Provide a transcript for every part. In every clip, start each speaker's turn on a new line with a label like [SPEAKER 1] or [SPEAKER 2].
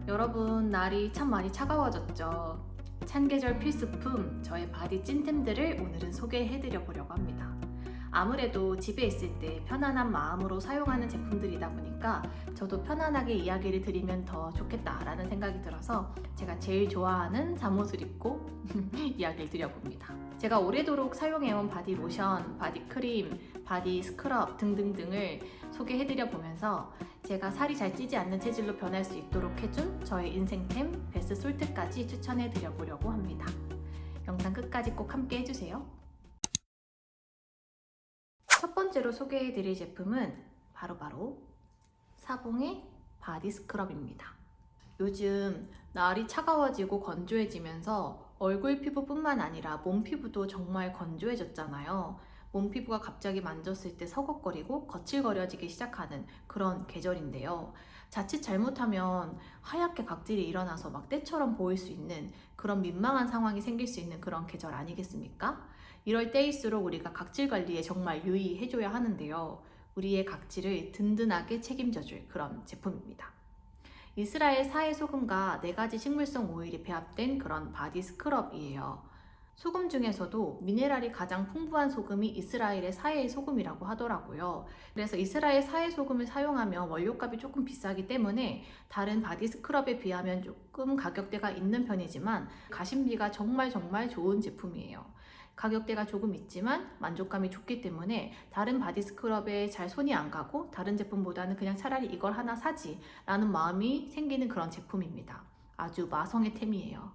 [SPEAKER 1] 여러분, 날이 참 많이 차가워졌죠. 찬 계절 필수품 저의 바디 찐템들을 오늘은 소개해드려 보려고 합니다. 아무래도 집에 있을 때 편안한 마음으로 사용하는 제품들이다 보니까 저도 편안하게 이야기를 드리면 더 좋겠다라는 생각이 들어서 제가 제일 좋아하는 잠옷을 입고 이야기를 드려봅니다. 제가 오래도록 사용해온 바디 로션, 바디 크림, 바디 스크럽 등등등을 소개해드려 보면서 제가 살이 잘 찌지 않는 체질로 변할 수 있도록 해준 저의 인생템 베스트 솔트까지 추천해드려 보려고 합니다. 영상 끝까지 꼭 함께 해주세요. 첫 번째로 소개해드릴 제품은 바로 사봉의 바디 스크럽입니다. 요즘 날이 차가워지고 건조해지면서 얼굴 피부뿐만 아니라 몸 피부도 정말 건조해졌잖아요. 몸 피부가 갑자기 만졌을 때 서걱거리고 거칠거려지기 시작하는 그런 계절인데요. 자칫 잘못하면 하얗게 각질이 일어나서 막 때처럼 보일 수 있는 그런 민망한 상황이 생길 수 있는 그런 계절 아니겠습니까? 이럴 때일수록 우리가 각질 관리에 정말 유의해줘야 하는데요. 우리의 각질을 든든하게 책임져줄 그런 제품입니다. 이스라엘 사해 소금과 4가지 식물성 오일이 배합된 그런 바디 스크럽이에요. 소금 중에서도 미네랄이 가장 풍부한 소금이 이스라엘의 사해 소금이라고 하더라고요. 그래서 이스라엘 사해 소금을 사용하면 원료값이 조금 비싸기 때문에 다른 바디 스크럽에 비하면 조금 가격대가 있는 편이지만 가심비가 정말 좋은 제품이에요. 가격대가 조금 있지만 만족감이 좋기 때문에 다른 바디 스크럽에 잘 손이 안 가고 다른 제품보다는 그냥 차라리 이걸 하나 사지 라는 마음이 생기는 그런 제품입니다. 아주 마성의 템이에요.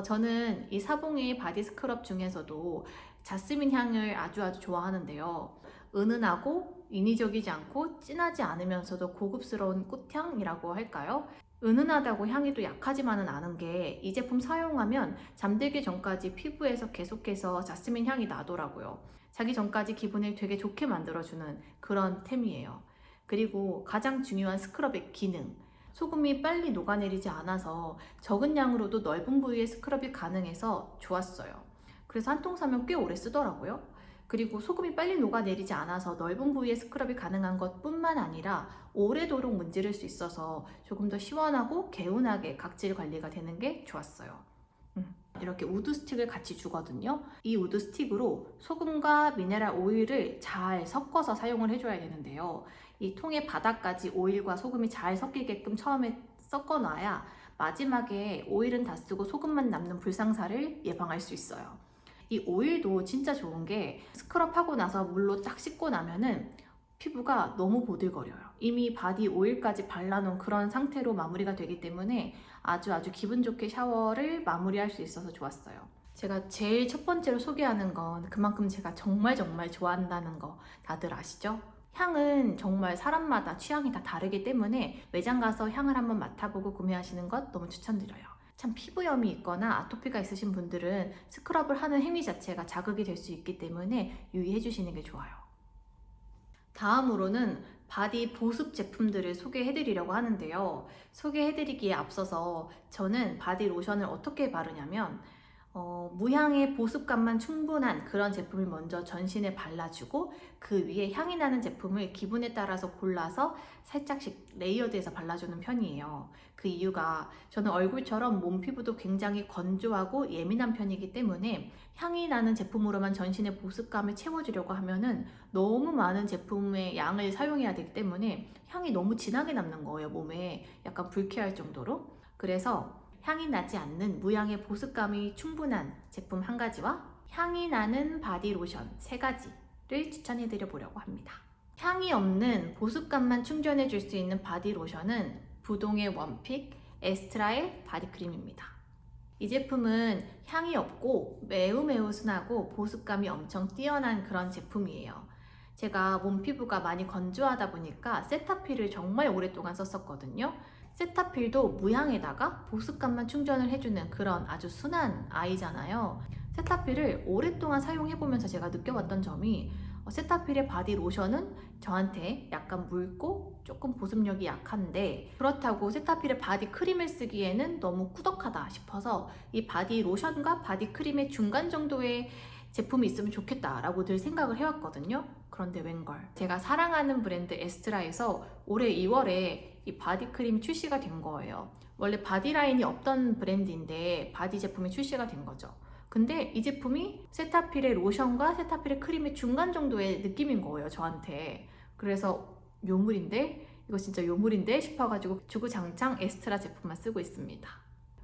[SPEAKER 1] 저는 이 사봉의 바디 스크럽 중에서도 자스민 향을 아주 좋아하는데요. 은은하고 인위적이지 않고 진하지 않으면서도 고급스러운 꽃향이라고 할까요? 은은하다고 향이 또 약하지만은 않은 게 이 제품 사용하면 잠들기 전까지 피부에서 계속해서 자스민 향이 나더라고요. 자기 전까지 기분을 되게 좋게 만들어주는 그런 템이에요. 그리고 가장 중요한 스크럽의 기능. 소금이 빨리 녹아내리지 않아서 적은 양으로도 넓은 부위의 스크럽이 가능해서 좋았어요. 그래서 한 통 사면 꽤 오래 쓰더라고요. 그리고 소금이 빨리 녹아내리지 않아서 넓은 부위의 스크럽이 가능한 것뿐만 아니라 오래도록 문지를 수 있어서 조금 더 시원하고 개운하게 각질 관리가 되는 게 좋았어요. 이렇게 우드 스틱을 같이 주거든요. 이 우드 스틱으로 소금과 미네랄 오일을 잘 섞어서 사용을 해줘야 되는데요. 이 통의 바닥까지 오일과 소금이 잘 섞이게끔 처음에 섞어놔야 마지막에 오일은 다 쓰고 소금만 남는 불상사를 예방할 수 있어요. 이 오일도 진짜 좋은 게 스크럽하고 나서 물로 딱 씻고 나면은 피부가 너무 보들거려요. 이미 바디 오일까지 발라놓은 그런 상태로 마무리가 되기 때문에 아주 기분 좋게 샤워를 마무리할 수 있어서 좋았어요. 제가 제일 첫 번째로 소개하는 건 그만큼 제가 정말 좋아한다는 거 다들 아시죠? 향은 정말 사람마다 취향이 다 다르기 때문에 매장 가서 향을 한번 맡아보고 구매하시는 것 너무 추천드려요. 참 피부염이 있거나 아토피가 있으신 분들은 스크럽을 하는 행위 자체가 자극이 될 수 있기 때문에 유의해 주시는 게 좋아요. 다음으로는 바디 보습 제품들을 소개해 드리려고 하는데요. 소개해 드리기에 앞서서 저는 바디 로션을 어떻게 바르냐면 무향의 보습감만 충분한 그런 제품을 먼저 전신에 발라주고 그 위에 향이 나는 제품을 기분에 따라서 골라서 살짝씩 레이어드해서 발라주는 편이에요. 그 이유가 저는 얼굴처럼 몸 피부도 굉장히 건조하고 예민한 편이기 때문에 향이 나는 제품으로만 전신의 보습감을 채워주려고 하면은 너무 많은 제품의 양을 사용해야 되기 때문에 향이 너무 진하게 남는 거예요. 몸에 약간 불쾌할 정도로. 그래서 향이 나지 않는 무향의 보습감이 충분한 제품 1가지와 향이 나는 바디 로션 3가지를 추천해 드려 보려고 합니다. 향이 없는 보습감만 충전해 줄 수 있는 바디 로션은 부동의 원픽 에스트라의 바디크림입니다. 이 제품은 향이 없고 매우 순하고 보습감이 엄청 뛰어난 그런 제품이에요. 제가 몸 피부가 많이 건조하다 보니까 세타필을 정말 오랫동안 썼었거든요. 세타필도 무향에다가 보습감만 충전을 해주는 그런 아주 순한 아이잖아요. 세타필을 오랫동안 사용해보면서 제가 느껴봤던 점이 세타필의 바디 로션은 저한테 약간 묽고 조금 보습력이 약한데 그렇다고 세타필의 바디 크림을 쓰기에는 너무 꾸덕하다 싶어서 이 바디 로션과 바디 크림의 중간 정도의 제품이 있으면 좋겠다라고 늘 생각을 해왔거든요. 그런데 웬걸 제가 사랑하는 브랜드 에스트라에서 올해 2월에 이 바디크림이 출시가 된 거예요. 원래 바디라인이 없던 브랜드인데 바디 제품이 출시가 된 거죠. 근데 이 제품이 세타필의 로션과 세타필의 크림의 중간 정도의 느낌인 거예요, 저한테. 그래서 요물인데? 이거 진짜 요물인데? 싶어가지고 주구장창 에스트라 제품만 쓰고 있습니다.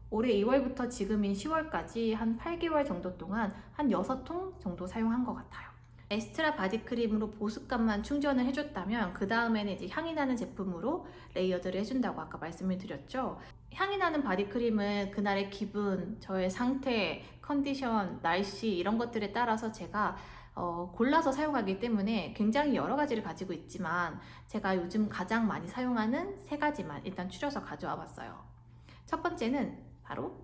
[SPEAKER 1] 올해 2월부터 지금인 10월까지 한 8개월 정도 동안 한 6통 정도 사용한 것 같아요. 에스트라 바디크림으로 보습감만 충전을 해줬다면 그 다음에는 이제 향이 나는 제품으로 레이어드를 해준다고 아까 말씀을 드렸죠. 향이 나는 바디크림은 그날의 기분, 저의 상태, 컨디션, 날씨 이런 것들에 따라서 제가 골라서 사용하기 때문에 굉장히 여러 가지를 가지고 있지만 제가 요즘 가장 많이 사용하는 3가지만 일단 추려서 가져와 봤어요. 첫 번째는 바로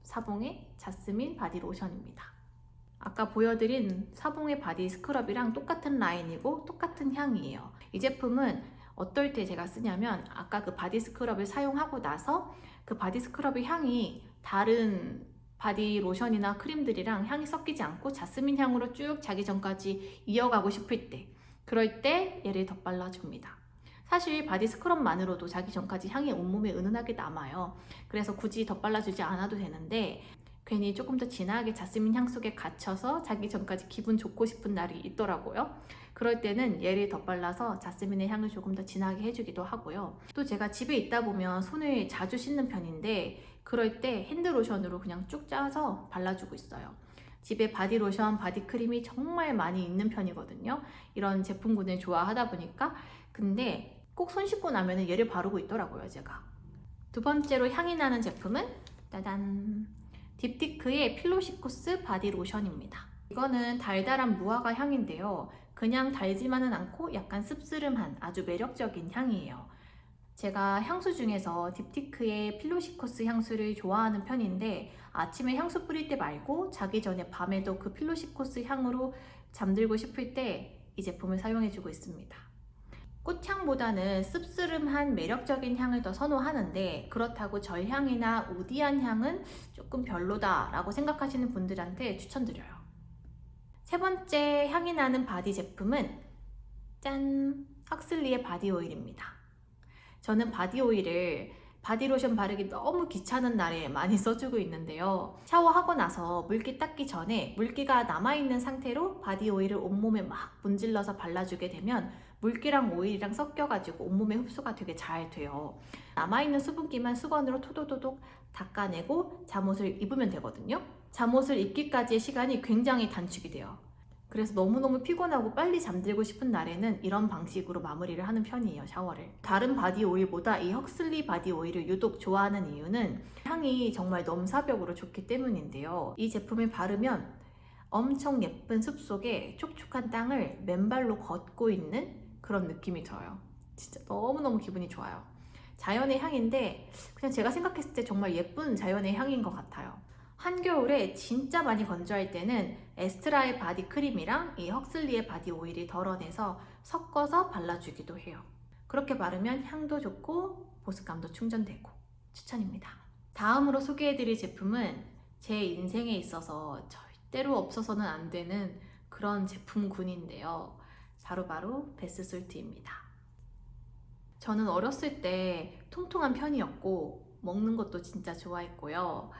[SPEAKER 1] 사봉의 자스민 바디 로션입니다. 아까 보여드린 사봉의 바디 스크럽이랑 똑같은 라인이고 똑같은 향이에요. 이 제품은 어떨 때 제가 쓰냐면 아까 그 바디 스크럽을 사용하고 나서 그 바디 스크럽의 향이 다른 바디 로션이나 크림들이랑 향이 섞이지 않고 자스민 향으로 쭉 자기 전까지 이어가고 싶을 때, 그럴 때 얘를 덧발라줍니다. 사실 바디 스크럽만으로도 자기 전까지 향이 온몸에 은은하게 남아요. 그래서 굳이 덧발라주지 않아도 되는데 괜히 조금 더 진하게 자스민 향 속에 갇혀서 자기 전까지 기분 좋고 싶은 날이 있더라고요. 그럴 때는 얘를 덧발라서 자스민의 향을 조금 더 진하게 해주기도 하고요. 또 제가 집에 있다 보면 손을 자주 씻는 편인데 그럴 때 핸드로션으로 그냥 쭉 짜서 발라주고 있어요. 집에 바디로션, 바디크림이 정말 많이 있는 편이거든요. 이런 제품군을 좋아하다 보니까. 근데 꼭 손 씻고 나면 얘를 바르고 있더라고요, 제가. 두 번째로 향이 나는 제품은 짜잔! 딥티크의 필로시쿠스 바디 로션입니다. 이거는 달달한 무화과 향인데요. 그냥 달지만은 않고 약간 씁쓸한 아주 매력적인 향이에요. 제가 향수 중에서 딥티크의 필로시쿠스 향수를 좋아하는 편인데 아침에 향수 뿌릴 때 말고 자기 전에 밤에도 그 필로시쿠스 향으로 잠들고 싶을 때 이 제품을 사용해주고 있습니다. 꽃향보다는 씁쓸한 매력적인 향을 더 선호하는데 그렇다고 절향이나 우디한 향은 조금 별로다 라고 생각하시는 분들한테 추천드려요. 세 번째 향이 나는 바디 제품은 짠! 헉슬리의 바디 오일입니다. 저는 바디 오일을 바디로션 바르기 너무 귀찮은 날에 많이 써주고 있는데요. 샤워하고 나서 물기 닦기 전에 물기가 남아있는 상태로 바디 오일을 온몸에 막 문질러서 발라주게 되면 물기랑 오일이랑 섞여가지고 온몸에 흡수가 되게 잘 돼요. 남아있는 수분기만 수건으로 토도토독 닦아내고 잠옷을 입으면 되거든요. 잠옷을 입기까지의 시간이 굉장히 단축이 돼요. 그래서 너무너무 피곤하고 빨리 잠들고 싶은 날에는 이런 방식으로 마무리를 하는 편이에요, 샤워를. 다른 바디 오일보다 이 헉슬리 바디 오일을 유독 좋아하는 이유는 향이 정말 넘사벽으로 좋기 때문인데요. 이 제품을 바르면 엄청 예쁜 숲속에 촉촉한 땅을 맨발로 걷고 있는 그런 느낌이 들어요. 진짜 너무너무 기분이 좋아요. 자연의 향인데 그냥 제가 생각했을 때 정말 예쁜 자연의 향인 것 같아요. 한겨울에 진짜 많이 건조할 때는 에스트라의 바디 크림이랑 이 헉슬리의 바디 오일을 덜어내서 섞어서 발라주기도 해요. 그렇게 바르면 향도 좋고 보습감도 충전되고 추천입니다. 다음으로 소개해드릴 제품은 제 인생에 있어서 절대로 없어서는 안 되는 그런 제품군인데요. 바로 베스솔트입니다. 저는 어렸을 때 통통한 편이었고 먹는 것도 진짜 좋아했고요.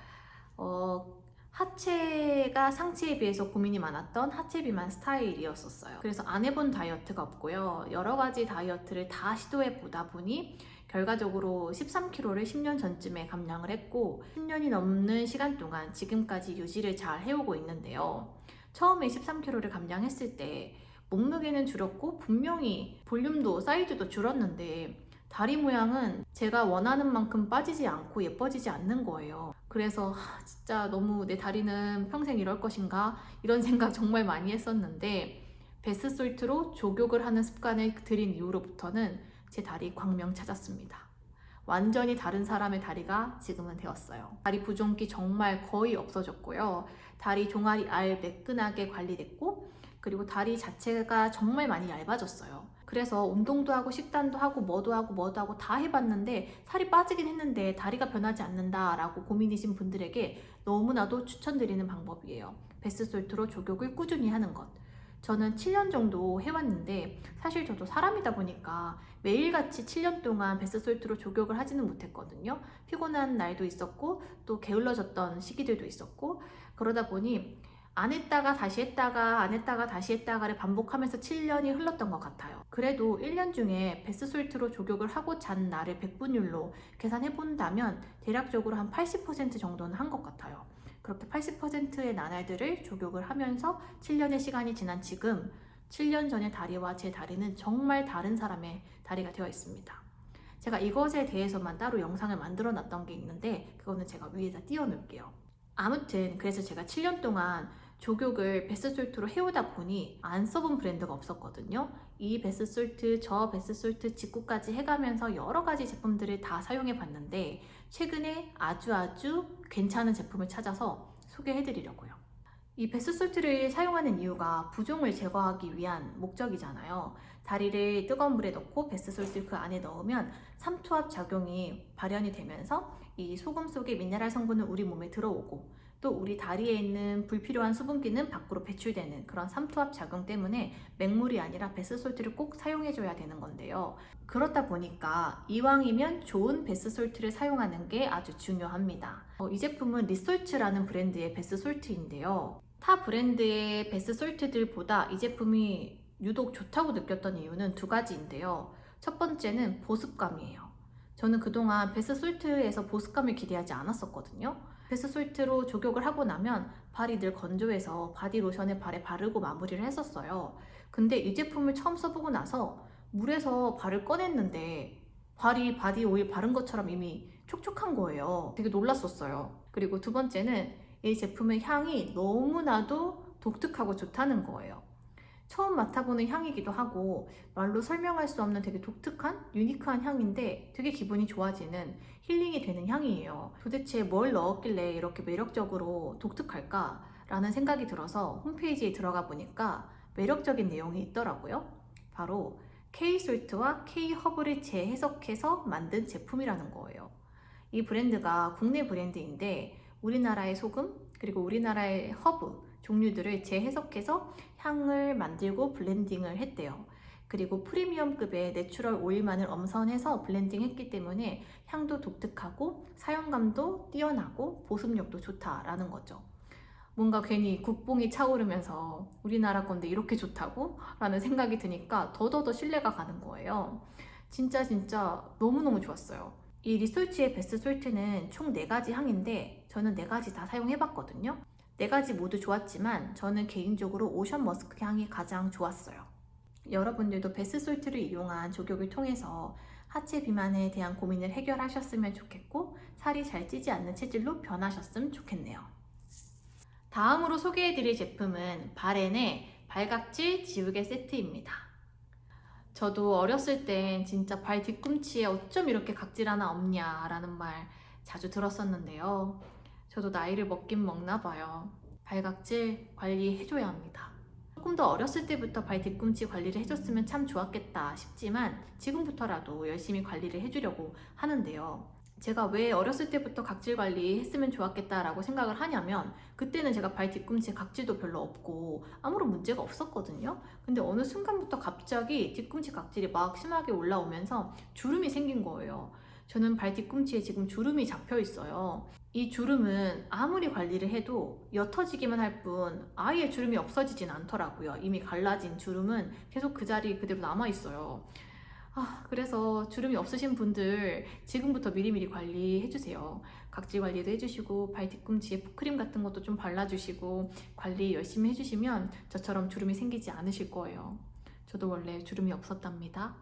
[SPEAKER 1] 하체가 상체에 비해서 고민이 많았던 하체 비만 스타일이었었어요. 그래서 안 해본 다이어트가 없고요. 여러 가지 다이어트를 다 시도해 보다 보니 결과적으로 13kg를 10년 전쯤에 감량을 했고 10년이 넘는 시간 동안 지금까지 유지를 잘 해오고 있는데요. 처음에 13kg를 감량했을 때 몸무게는 줄었고 분명히 볼륨도 사이즈도 줄었는데 다리 모양은 제가 원하는 만큼 빠지지 않고 예뻐지지 않는 거예요. 그래서 진짜 너무 내 다리는 평생 이럴 것인가 이런 생각 정말 많이 했었는데 베스솔트로 족욕을 하는 습관을 들인 이후로부터는 제 다리 광명 찾았습니다. 완전히 다른 사람의 다리가 지금은 되었어요. 다리 부종기 정말 거의 없어졌고요. 다리 종아리 알 매끈하게 관리됐고 그리고 다리 자체가 정말 많이 얇아졌어요. 그래서 운동도 하고 식단도 하고 뭐도 하고 다 해봤는데 살이 빠지긴 했는데 다리가 변하지 않는다 라고 고민이신 분들에게 너무나도 추천드리는 방법이에요. 베스솔트로 족욕을 꾸준히 하는 것. 저는 7년 정도 해왔는데 사실 저도 사람이다 보니까 매일같이 7년 동안 베스솔트로 족욕을 하지는 못했거든요. 피곤한 날도 있었고 또 게을러졌던 시기들도 있었고, 그러다 보니 안 했다가 다시 했다가 안 했다가 다시 했다가를 반복하면서 7년이 흘렀던 것 같아요. 그래도 1년 중에 베스솔트로 족욕을 하고 잔 날을 백분율로 계산해 본다면 대략적으로 한 80% 정도는 한 것 같아요. 그렇게 80%의 나날들을 족욕을 하면서 7년의 시간이 지난 지금 7년 전의 다리와 제 다리는 정말 다른 사람의 다리가 되어 있습니다. 제가 이것에 대해서만 따로 영상을 만들어 놨던 게 있는데 그거는 제가 위에다 띄워 놓을게요. 아무튼 그래서 제가 7년 동안 족욕을 베스솔트로 해오다 보니 안 써본 브랜드가 없었거든요. 이 베스솔트, 저 베스솔트 직구까지 해가면서 여러 가지 제품들을 다 사용해 봤는데 최근에 아주 괜찮은 제품을 찾아서 소개해 드리려고요. 이 베스솔트를 사용하는 이유가 부종을 제거하기 위한 목적이잖아요. 다리를 뜨거운 물에 넣고 베스솔트 그 안에 넣으면 삼투압 작용이 발현이 되면서 이 소금 속의 미네랄 성분은 우리 몸에 들어오고 또 우리 다리에 있는 불필요한 수분기는 밖으로 배출되는 그런 삼투압 작용 때문에 맹물이 아니라 베스솔트를 꼭 사용해줘야 되는 건데요. 그렇다 보니까 이왕이면 좋은 베스솔트를 사용하는 게 아주 중요합니다. 이 제품은 리솔트라는 브랜드의 베스솔트인데요. 타 브랜드의 베스솔트들보다 이 제품이 유독 좋다고 느꼈던 이유는 두 가지인데요. 첫 번째는 보습감이에요. 저는 그동안 베스솔트에서 보습감을 기대하지 않았었거든요. 베스솔트로 족욕을 하고 나면 발이 늘 건조해서 바디로션을 발에 바르고 마무리를 했었어요. 근데 이 제품을 처음 써보고 나서 물에서 발을 꺼냈는데 발이 바디 오일 바른 것처럼 이미 촉촉한 거예요. 되게 놀랐었어요. 그리고 두 번째는 이 제품의 향이 너무나도 독특하고 좋다는 거예요. 처음 맡아보는 향이기도 하고 말로 설명할 수 없는 되게 독특한 유니크한 향인데 되게 기분이 좋아지는 힐링이 되는 향이에요. 도대체 뭘 넣었길래 이렇게 매력적으로 독특할까? 라는 생각이 들어서 홈페이지에 들어가 보니까 매력적인 내용이 있더라고요. 바로 K-솔트와 K-허브를 재해석해서 만든 제품이라는 거예요. 이 브랜드가 국내 브랜드인데 우리나라의 소금 그리고 우리나라의 허브 종류들을 재해석해서 향을 만들고 블렌딩을 했대요. 그리고 프리미엄급의 내추럴 오일만을 엄선해서 블렌딩했기 때문에 향도 독특하고 사용감도 뛰어나고 보습력도 좋다라는 거죠. 뭔가 괜히 국뽕이 차오르면서 우리나라 건데 이렇게 좋다고? 라는 생각이 드니까 더더더 신뢰가 가는 거예요. 진짜 너무너무 좋았어요. 이 리솔트의 베스솔트는 총 4가지 향인데 저는 4가지 다 사용해봤거든요. 4가지 모두 좋았지만 저는 개인적으로 오션 머스크 향이 가장 좋았어요. 여러분들도 베스솔트를 이용한 족욕을 통해서 하체 비만에 대한 고민을 해결하셨으면 좋겠고 살이 잘 찌지 않는 체질로 변하셨으면 좋겠네요. 다음으로 소개해드릴 제품은 바렌의 발각질 지우개 세트입니다. 저도 어렸을 땐 진짜 발 뒤꿈치에 어쩜 이렇게 각질 하나 없냐 라는 말 자주 들었었는데요. 저도 나이를 먹긴 먹나 봐요. 발각질 관리해줘야 합니다. 조금 더 어렸을 때부터 발 뒤꿈치 관리를 해줬으면 참 좋았겠다 싶지만 지금부터라도 열심히 관리를 해주려고 하는데요. 제가 왜 어렸을 때부터 각질 관리했으면 좋았겠다라고 생각을 하냐면 그때는 제가 발 뒤꿈치에 각질도 별로 없고 아무런 문제가 없었거든요. 근데 어느 순간부터 갑자기 뒤꿈치 각질이 막 심하게 올라오면서 주름이 생긴 거예요. 저는 발 뒤꿈치에 지금 주름이 잡혀 있어요. 이 주름은 아무리 관리를 해도 옅어지기만 할 뿐 아예 주름이 없어지진 않더라고요. 이미 갈라진 주름은 계속 그 자리 그대로 남아 있어요. 그래서 주름이 없으신 분들 지금부터 미리미리 관리해주세요. 각질 관리도 해주시고 발 뒤꿈치에 풋크림 같은 것도 좀 발라주시고 관리 열심히 해주시면 저처럼 주름이 생기지 않으실 거예요. 저도 원래 주름이 없었답니다.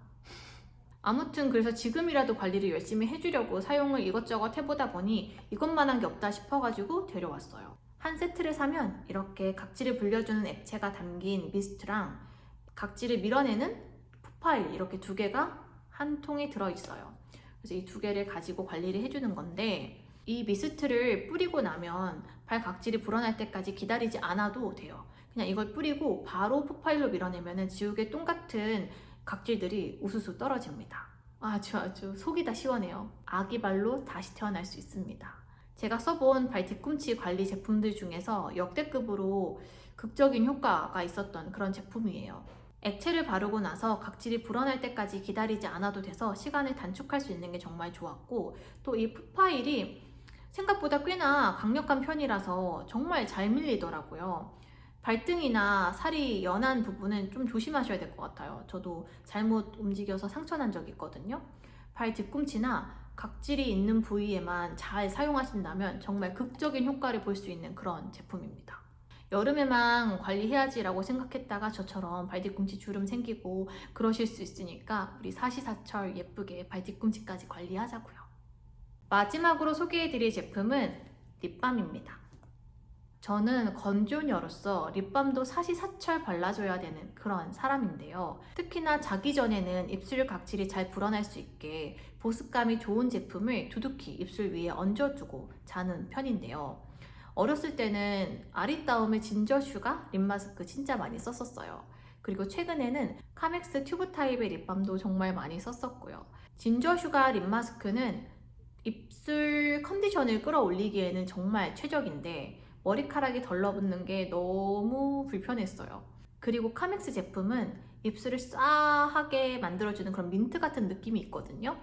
[SPEAKER 1] 아무튼 그래서 지금이라도 관리를 열심히 해주려고 사용을 이것저것 해보다 보니 이것만한 게 없다 싶어가지고 데려왔어요. 한 세트를 사면 이렇게 각질을 불려주는 액체가 담긴 미스트랑 각질을 밀어내는 풋파일 이렇게 2개가 한 통에 들어있어요. 그래서 이 2개를 가지고 관리를 해주는 건데 이 미스트를 뿌리고 나면 발 각질이 불어날 때까지 기다리지 않아도 돼요. 그냥 이걸 뿌리고 바로 풋파일로 밀어내면 지우개 똥 같은 각질들이 우수수 떨어집니다. 아주 속이 다 시원해요. 아기 발로 다시 태어날 수 있습니다. 제가 써본 발 뒤꿈치 관리 제품들 중에서 역대급으로 극적인 효과가 있었던 그런 제품이에요. 액체를 바르고 나서 각질이 불어날 때까지 기다리지 않아도 돼서 시간을 단축할 수 있는 게 정말 좋았고, 또 이 풋파일이 생각보다 꽤나 강력한 편이라서 정말 잘 밀리더라고요. 발등이나 살이 연한 부분은 좀 조심하셔야 될 것 같아요. 저도 잘못 움직여서 상처 난 적이 있거든요. 발 뒤꿈치나 각질이 있는 부위에만 잘 사용하신다면 정말 극적인 효과를 볼 수 있는 그런 제품입니다. 여름에만 관리해야지라고 생각했다가 저처럼 발 뒤꿈치 주름 생기고 그러실 수 있으니까 우리 사시사철 예쁘게 발 뒤꿈치까지 관리하자고요. 마지막으로 소개해드릴 제품은 립밤입니다. 저는 건조녀로서 립밤도 사시사철 발라줘야 되는 그런 사람인데요. 특히나 자기 전에는 입술 각질이 잘 불어날 수 있게 보습감이 좋은 제품을 두둑히 입술 위에 얹어주고 자는 편인데요. 어렸을 때는 아리따움의 진저슈가 립마스크 진짜 많이 썼었어요. 그리고 최근에는 카맥스 튜브 타입의 립밤도 정말 많이 썼었고요. 진저슈가 립마스크는 입술 컨디션을 끌어올리기에는 정말 최적인데 머리카락이 덜러붙는 게 너무 불편했어요. 그리고 카맥스 제품은 입술을 싸하게 만들어주는 그런 민트 같은 느낌이 있거든요.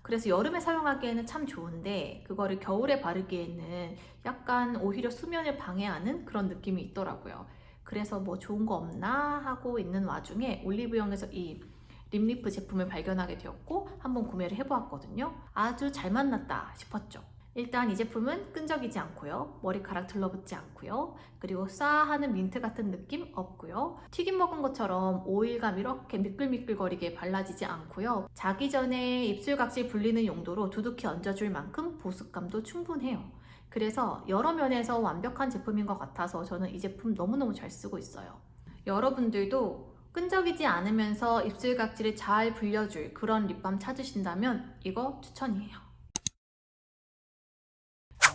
[SPEAKER 1] 그래서 여름에 사용하기에는 참 좋은데 그거를 겨울에 바르기에는 약간 오히려 수면을 방해하는 그런 느낌이 있더라고요. 그래서 뭐 좋은 거 없나 하고 있는 와중에 올리브영에서 이 립리프 제품을 발견하게 되었고 한번 구매를 해보았거든요. 아주 잘 만났다 싶었죠. 일단 이 제품은 끈적이지 않고요. 머리카락 들러붙지 않고요. 그리고 싸하는 민트 같은 느낌 없고요. 튀김 먹은 것처럼 오일감 이렇게 미끌미끌거리게 발라지지 않고요. 자기 전에 입술 각질 불리는 용도로 두둑히 얹어줄 만큼 보습감도 충분해요. 그래서 여러 면에서 완벽한 제품인 것 같아서 저는 이 제품 너무너무 잘 쓰고 있어요. 여러분들도 끈적이지 않으면서 입술 각질을 잘 불려줄 그런 립밤 찾으신다면 이거 추천이에요.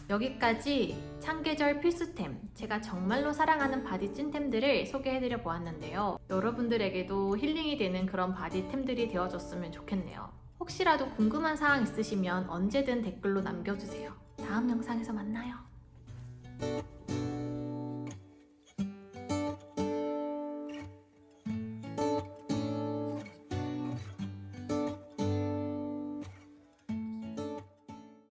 [SPEAKER 1] 여기까지 참계절 필수템, 제가 정말로 사랑하는 바디 찐템들을 소개해드려 보았는데요. 여러분들에게도 힐링이 되는 그런 바디템들이 되어줬으면 좋겠네요. 혹시라도 궁금한 사항 있으시면 언제든 댓글로 남겨주세요. 다음 영상에서 만나요.